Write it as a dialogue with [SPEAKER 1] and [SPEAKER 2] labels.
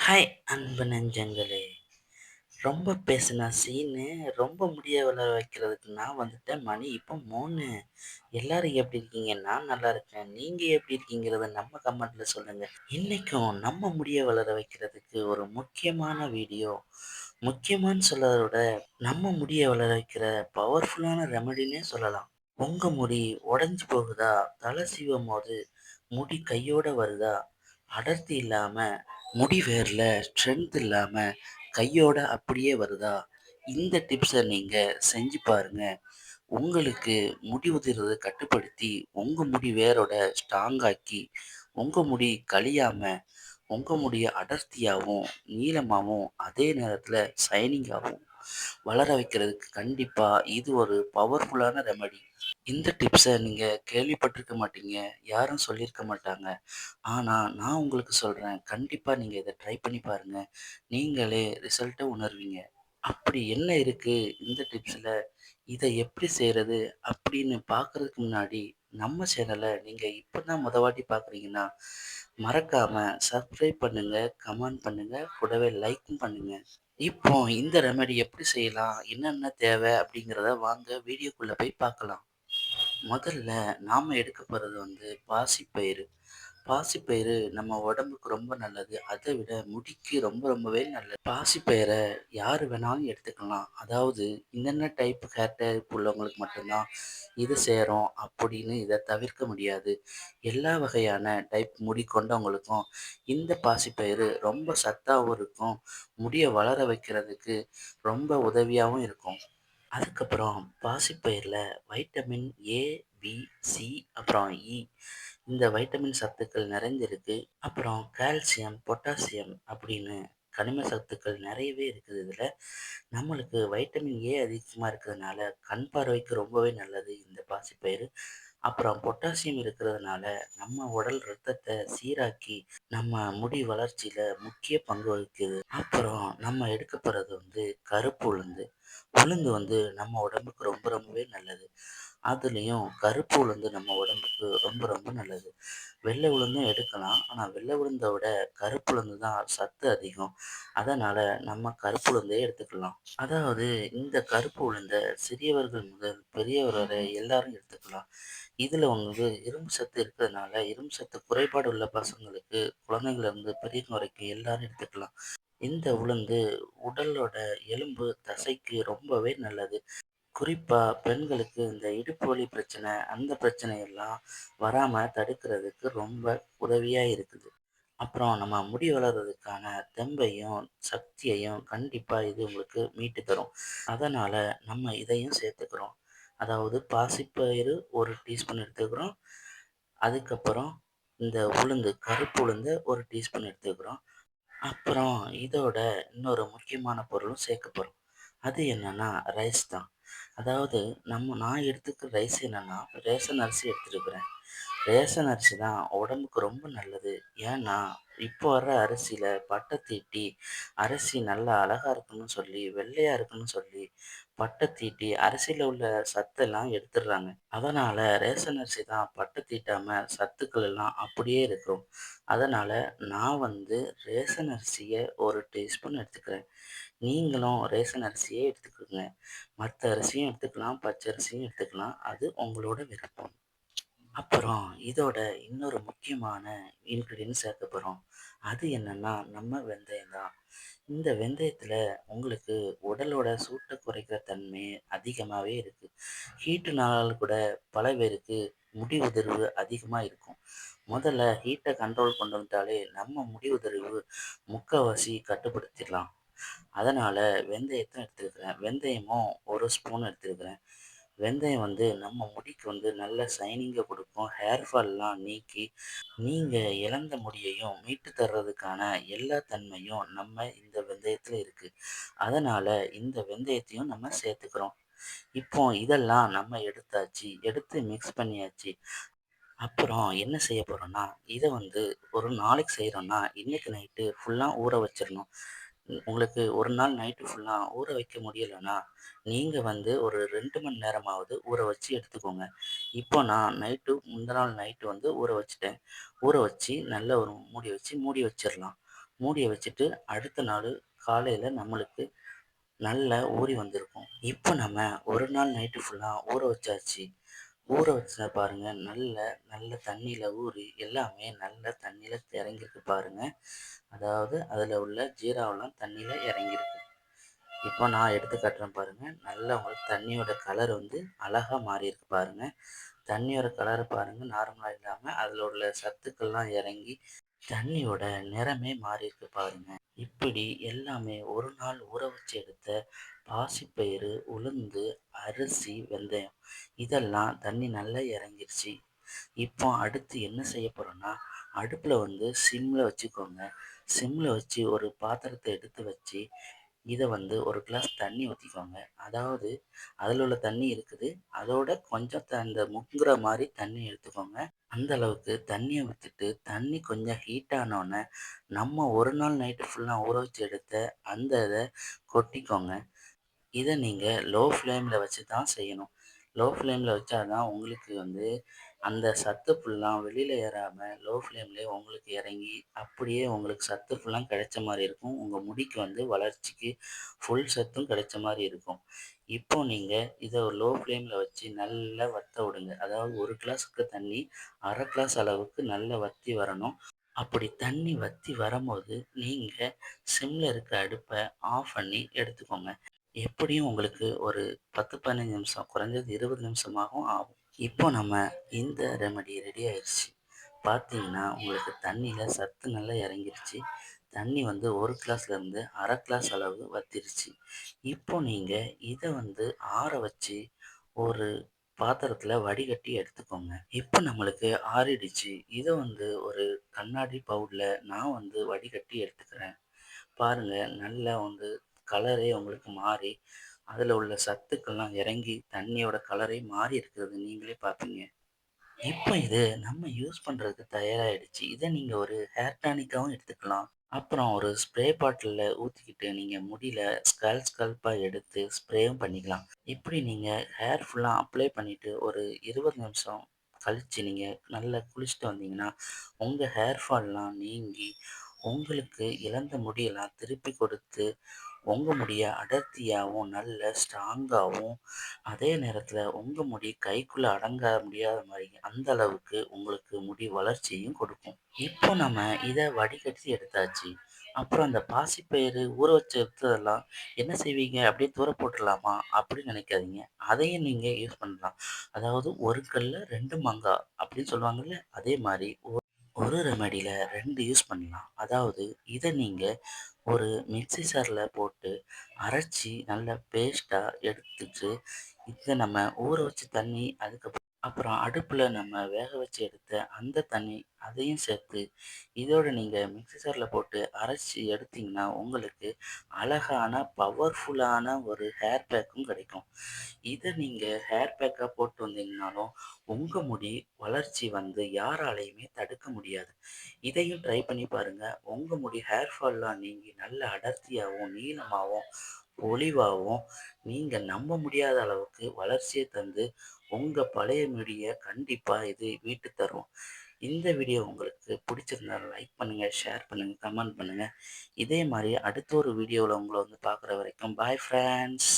[SPEAKER 1] Hi அன்பு நெஞ்சங்களே! ரொம்ப பேசுன சீனு, ரொம்ப முடிய வளர வைக்கிறதுக்கு நான் வந்துட்டேன். மணி இப்போ 3. எல்லாரும் எப்படி இருக்கீங்க? நான் நல்லா இருக்கேன். நீங்க எப்படி இருக்கீங்கிறத நம்ம கமெண்ட்ல சொல்லுங்க. இன்னைக்கும் நம்ம முடிய வளர வைக்கிறதுக்கு ஒரு முக்கியமான வீடியோ. முக்கியமான்னு சொல்றத விட, நம்ம முடிய வளர வைக்கிற பவர்ஃபுல்லான ரெமெடின்னே சொல்லலாம். உங்க முடி உடைஞ்சு போகுதா? தல சீவும்போது முடி கையோட வருதா? அடர்த்தி இல்லாம, முடி வேர்ல ஸ்ட்ரென்த் இல்லாம, கையோட அப்படியே வருதா? இந்த டிப்ஸ நீங்க செஞ்சு பாருங்க. உங்களுக்கு முடி உதிர்றத கட்டுப்படுத்தி, உங்க முடி வேரோட ஸ்ட்ராங் ஆக்கி, உங்க முடி கழியாம, உங்க முடிய அடர்த்தியாவும், நீளமாவும், அதே நேரத்தில ஷைனிங்காவும் வளர வைக்கிறதுக்கு கண்டிப்பா இது ஒரு பவர்ஃபுல்லான ரெமெடி. இந்த டிப்ஸ நீங்க கேள்விப்பட்டிருக்க மாட்டீங்க. யாரும் சொல்லியிருக்க மாட்டாங்க. ஆனா, நான் உங்களுக்கு சொல்றேன். கண்டிப்பா நீங்க இத ட்ரை பண்ணி பாருங்க. நீங்களே ரிசல்ட்ட உணர்வீங்க. அப்படி என்ன இருக்கு இந்த டிப்ஸ்ல? இத எப்படி செய்றது? அப்படின்னு பார்க்கறதுக்கு முன்னாடி, நம்ம சேனல நீங்க இப்ப தான் மொத வாட்டி பார்க்குறீங்கன்னா, மறக்காம சப்ஸ்கிரைப் பண்ணுங்க, கமெண்ட் பண்ணுங்க, கூடவே லைக்கும் பண்ணுங்க. இப்போ இந்த ரெமெடி எப்படி செய்யலாம்? என்னென்ன தேவை? அப்படிங்கிறத வாங்க வீடியோக்குள்ள போய் பார்க்கலாம். முதல்ல நாம எடுக்க போறது வந்து பாசிப்பயிறு. பாசிப்பயிறு நம்ம உடம்புக்கு ரொம்ப நல்லது. அதை விட முடிக்கு ரொம்பவே நல்லது. பாசிப்பயிற யார் வேணாலும் எடுத்துக்கலாம். அதாவது இந்தெந்த டைப் ஹேர் டைப் உள்ளவங்களுக்கு மட்டும்தான் இது சேரும் அப்படின்னு இதை தவிர்க்க முடியாது. எல்லா வகையான டைப் முடி கொண்டவங்களுக்கும் இந்த பாசிப்பயிறு ரொம்ப சத்தாவும் இருக்கும். முடிய வளர வைக்கிறதுக்கு ரொம்ப உதவியாகவும் இருக்கும். அதுக்கப்புறம் பாசிப்பயிரில் வைட்டமின் ஏ, பி, சி அப்புறம் இ இந்த வைட்டமின் சத்துக்கள் நிறைஞ்சிருக்கு. அப்புறம் கால்சியம், பொட்டாசியம் அப்படின்னு கனிம சத்துக்கள் நிறையவே இருக்குது இதில். நம்மளுக்கு வைட்டமின் ஏ அதிகமாக இருக்கிறதுனால கண் பார்வைக்கு ரொம்பவே நல்லது இந்த பாசிப்பயிறு. அப்புறம் பொட்டாசியம் இருக்கிறதுனால நம்ம உடல் ரத்தத்தை சீராக்கி நம்ம முடி வளர்ச்சியில முக்கிய பங்கு வகிக்குது. அப்புறம் நம்ம எடுக்க போறது வந்து கருப்பு உளுந்து. உளுந்து வந்து நம்ம உடம்புக்கு ரொம்பவே நல்லது. அதுலேயும் கருப்பு உளுந்து நம்ம உடம்புக்கு ரொம்ப நல்லது. வெள்ளை உளுந்தும் எடுக்கலாம். ஆனால் வெள்ளை உளுந்தை விட கருப்பு உளுந்து தான் சத்து அதிகம். அதனால் நம்ம கருப்பு உளுந்தே எடுத்துக்கலாம். அதாவது இந்த கருப்பு உளுந்தை சிறியவர்கள் முதல் பெரியவர் வரை எல்லாரும் எடுத்துக்கலாம். இதில் உங்களுக்கு இரும்பு சத்து இருக்கிறதுனால இரும்பு சத்து குறைபாடு உள்ள பசங்களுக்கு குழந்தைங்கள்லேருந்து பெரியவங்க வரைக்கும் எல்லாரும் எடுத்துக்கலாம். இந்த உளுந்து உடலோட எலும்பு தசைக்கு ரொம்பவே நல்லது. குறிப்பா பெண்களுக்கு இந்த இடுப்பு வலி பிரச்சனை, அந்த பிரச்சனையெல்லாம் வராம தடுக்கிறதுக்கு ரொம்ப உதவியா இருக்குது. அப்புறம் நம்ம முடி வளர்றதுக்கான தெம்பையும், சக்தியையும் கண்டிப்பா இது உங்களுக்கு மீட்டு தரும். அதனால நம்ம இதையும் சேர்த்துக்கிறோம். அதாவது பாசிப்பயிறு 1 டீஸ்பூன் எடுத்துக்கிறோம். அதுக்கப்புறம் இந்த உளுந்து, கருப்பு உளுந்து 1 டீஸ்பூன் எடுத்துக்கிறோம். அப்புறம் இதோட இன்னொரு முக்கியமான பொருளும் சேர்க்க போறோம். அது என்னன்னா ரைஸ் தான். அதாவது நான் எடுத்துக்கிற ரைஸ் என்னன்னா, ரேஷன் அரிசி எடுத்துருக்கிறேன். ரேஷன் அரிசி தான் உடம்புக்கு ரொம்ப நல்லது. ஏன்னா, இப்போ வர்ற அரிசியில பட்டை தீட்டி, அரிசி நல்லா அழகா இருக்கணும்னு சொல்லி, வெள்ளையா இருக்கணும்னு சொல்லி, பட்டை தீட்டி அரிசியில உள்ள சத்தெல்லாம் எடுத்துடுறாங்க. அதனால ரேஷன் அரிசி தான் பட்டை தீட்டாம சத்துக்கள் எல்லாம் அப்படியே இருக்கும். அதனால நான் வந்து ரேஷன் அரிசிய 1 டீஸ்பூன் எடுத்துக்கிறேன். நீங்களும் ரேஷன் அரிசியே எடுத்துக்கோங்க. மத்த அரிசியும் எடுத்துக்கலாம், பச்சை அரிசியும் எடுத்துக்கலாம். அது உங்களோட விருப்பம். அப்புறம் இதோட இன்னொரு முக்கியமான இன்கிரீடியன்ட் சேர்க்க போறோம். அது என்னன்னா, நம்ம வெந்தயம் தான். இந்த வெந்தயத்துல உங்களுக்கு உடலோட சூட்ட குறைக்கிற தன்மை அதிகமாவே இருக்கு. ஹீட்டுனால கூட பல பேருக்கு முடி உதிர்வு அதிகமா இருக்கும். முதல்ல ஹீட்டை கண்ட்ரோல் கொண்டு வந்துட்டாலே நம்ம முடி உதிர்வு முக்கால்வாசி கட்டுப்படுத்திடலாம். அதனால வெந்தயத்த எடுத்துருக்கிறேன். வெந்தயமும் 1 ஸ்பூன் எடுத்துருக்கிறேன். வெந்தயம் வந்து நம்ம முடிக்கு வந்து நல்ல ஷைனிங்கை கொடுக்கும். ஹேர் ஃபால்லாம் நீக்கி, நீங்க இழந்த முடியையும் மீட்டு தர்றதுக்கான எல்லா தன்மையும் நம்ம இந்த வெந்தயத்துல இருக்கு. அதனால இந்த வெந்தயத்தையும் நம்ம சேர்த்துக்கிறோம். இப்போ இதெல்லாம் நம்ம எடுத்தாச்சு. எடுத்து மிக்ஸ் பண்ணியாச்சு. அப்புறம் என்ன செய்ய போறோம்னா, இத வந்து ஒரு நாளைக்கு செய்றோம்னா, இன்னைக்கு நைட்டு ஃபுல்லா ஊற வச்சிரணும். உங்களுக்கு ஒரு நாள் நைட்டு ஃபுல்லா ஊற வைக்க முடியலன்னா, நீங்க வந்து ஒரு 2 மணி நேரமாவது ஊற வச்சு எடுத்துக்கோங்க. இப்போ நான் முந்தின நாள் நைட்டு வந்து ஊற வச்சுட்டேன். ஊற வச்சு நல்ல ஒரு மூடி வச்சு மூடி வச்சிரலாம். மூடிய வச்சுட்டு அடுத்த நாள் காலையில நம்மளுக்கு நல்லா ஊறி வந்திருக்கும். இப்போ நம்ம ஒரு நாள் நைட்டு ஃபுல்லா ஊற வச்சாச்சு. ஊற வச்சத பாருங்க, நல்ல நல்ல தண்ணீல ஊறி எல்லாமே நல்ல தண்ணீல இறங்கியிருக்கு பாருங்க. அதாவது அதில உள்ள ஜீராவெல்லாம் தண்ணீல இறங்கியிருக்கு. இப்போ நான் எடுத்து காட்டுறேன் பாருங்க. நல்லா உங்களுக்கு தண்ணியோட கலர் வந்து அழகா மாறியிருக்கு பாருங்க. தண்ணியோட கலர் பாருங்க நார்மலா இல்லாம அதில உள்ள சத்துக்கள்லாம் இறங்கி தண்ணியோட நிறமே மாறியிருக்கு பாருங்க. இப்படி எல்லாமே ஒரு நாள் ஊற வச்சு எடுத்த பாசிப்பயிறு, உளுந்து, அரிசி, வெந்தயம் இதெல்லாம் தண்ணி நல்லா இறங்கிருச்சு. இப்போ அடுத்து என்ன செய்ய போறோம்னா, அடுப்புல வந்து சிம்ல வச்சுக்கோங்க. சிம்ல வச்சு ஒரு பாத்திரத்த எடுத்து வச்சு இத வந்து ஒரு கிளாஸ் தண்ணி ஊத்திக்கோங்க. அதாவது அதில உள்ள தண்ணி இருக்குது. அதோட கொஞ்சம் அந்த முங்குற மாரி தண்ணி எடுத்துக்கோங்க. அந்த அளவுக்கு தண்ணிய ஊத்திட்டு, தண்ணி கொஞ்சம் ஹீட் ஆனோனே, நம்ம ஒரு நாள் நைட்டு ஃபுல்லா ஊற வச்சு எடுத்த அந்த இத கொட்டிக்கோங்க. இத நீங்க லோ ஃப்ளேம்ல வச்சு தான் செய்யணும். லோ ஃப்ளேம்ல வச்சா தான் உங்களுக்கு வந்து அந்த சத்து ஃபுல்லாம் வெளியில ஏறாம லோ ஃப்ளேம்லயே உங்களுக்கு இறங்கி, அப்படியே உங்களுக்கு சத்து ஃபுல்லா கிடைச்ச மாரி இருக்கும். உங்க முடிக்கு வந்து வளர்ச்சிக்கு ஃபுல் சத்தும் கிடைச்ச மாரி இருக்கும். இப்போ நீங்க இத லோ ஃப்ளேம்ல வச்சு நல்லா வத்த விடுங்க. அதாவது 1 கிளாஸ்க்கு தண்ணி 1/2 கிளாஸ் அளவுக்கு நல்லா வத்தி வரணும். அப்படி தண்ணி வத்தி வரும்போது, நீங்க சிம்ல இருக்க அடுப்ப ஆஃப் பண்ணி எடுத்துக்கோங்க. எப்படியும் உங்களுக்கு ஒரு 10, 15 நிமிஷம் குறைஞ்சது 20 நிமிஷமாகும் ஆகும். இப்போ நம்ம இந்த ரெமெடி ரெடி ஆயிடுச்சு. பார்த்தீங்கன்னா, உங்களுக்கு தண்ணீல சத்து நல்லா இறங்கிருச்சு. தண்ணி வந்து 1 கிளாஸ்லேருந்து 1/2 கிளாஸ் அளவு வத்திருச்சு. இப்போ நீங்க இத வந்து ஆற வச்சு ஒரு பாத்திரத்துல வடிகட்டி எடுத்துக்கோங்க. இப்போ நம்மளுக்கு ஆறிடுச்சு. இத வந்து ஒரு கண்ணாடி பவுல்ல நான் வந்து வடிகட்டி எடுத்துக்கிறேன். பாருங்க நல்லா வந்து கலரே உங்களுக்கு மாறி, அதில உள்ள சத்துக்கள்லாம் இறங்கி தண்ணியோட கலரே மாறி இருக்கிறது நீங்களே பார்ப்பீங்க. இப்ப இது நம்ம யூஸ் பண்றதுக்கு தயாராகிடுச்சு. இத நீங்க ஒரு ஹேர் டானிக்காவும் எடுத்துக்கலாம். அப்புறம் ஒரு ஸ்ப்ரே பாட்டில்ல ஊத்திக்கிட்டு நீங்க முடியில ஸ்கல்பா எடுத்து ஸ்ப்ரேயும் பண்ணிக்கலாம். இப்படி நீங்க ஹேர் ஃபுல்லா அப்ளை பண்ணிட்டு ஒரு 20 நிமிஷம் கழிச்சு நீங்க நல்லா குளிச்சுட்டு வந்தீங்கன்னா, உங்க ஹேர் ஃபால்லாம் நீங்கி, உங்களுக்கு இழந்த முடியெல்லாம் திருப்பி கொடுத்து உங்க முடிய அடர்த்தியாவும், நல்ல ஸ்ட்ராங்காவும், அதே நேரத்தில உங்க முடி கைக்குள்ள அடங்க முடியாத மாரி, அந்த அளவுக்கு உங்களுக்கு முடி வளர்ச்சியும் கொடுக்கும். இப்போ நம்ம இத வடிகட்டி எடுத்தாச்சு. அப்புறம் அந்த பாசிப்பயிறு ஊற வச்சு எடுத்ததெல்லாம் என்ன செய்வீங்க? அப்படியே தூர போட்டுறலாமா? அப்படின்னு நினைக்காதீங்க. அதையும் நீங்க யூஸ் பண்ணலாம். அதாவது "ஒரு கல்லுல 2 மாங்கா" அப்படின்னு சொல்லுவாங்கல்ல, அதே மாரி ஒரு ரெமெடியில 2 யூஸ் பண்ணலாம். அதாவது இத நீங்க ஒரு மிக்ஸி ஜார்ல போட்டு அரைச்சி நல்ல பேஸ்ட்டா எடுத்துட்டு, இத நம்ம ஊற வச்ச தண்ணி, அப்புறம் அடுப்புல நம்ம வேக வச்சு எடுத்த அந்த தண்ணி, அதையும் சேர்த்து இதோட நீங்க மிக்ஸி ஜார்ல போட்டு அரைச்சு எடுத்தீங்கன்னா, உங்களுக்கு அழகான பவர்ஃபுல்லான ஒரு ஹேர் பேக்கும் கிடைக்கும். இத நீங்க ஹேர் பேக்கா போட்டு வந்தீங்கனாலும், உங்க முடி வளர்ச்சி வந்து யாராலயுமே தடுக்க முடியாது. இதையும் ட்ரை பண்ணி பாருங்க. உங்க முடி ஹேர் ஃபால்லாம் நீங்கி நல்ல அடர்த்தியாவும், நீளமாவும், பொலிவாவும், நீங்க நம்ப முடியாத அளவுக்கு வளர்ச்சிய தந்து, உங்க பழைய முடிய கண்டிப்பா இது மீட்டு தரும். இந்த வீடியோ உங்களுக்கு பிடிச்சிருந்தா லைக் பண்ணுங்க, ஷேர் பண்ணுங்க, கமெண்ட் பண்ணுங்க. இதே மாரி அடுத்த ஒரு வீடியோல உங்கள வந்து பார்க்குற வரைக்கும் பாய் ஃபிரெண்ட்ஸ்.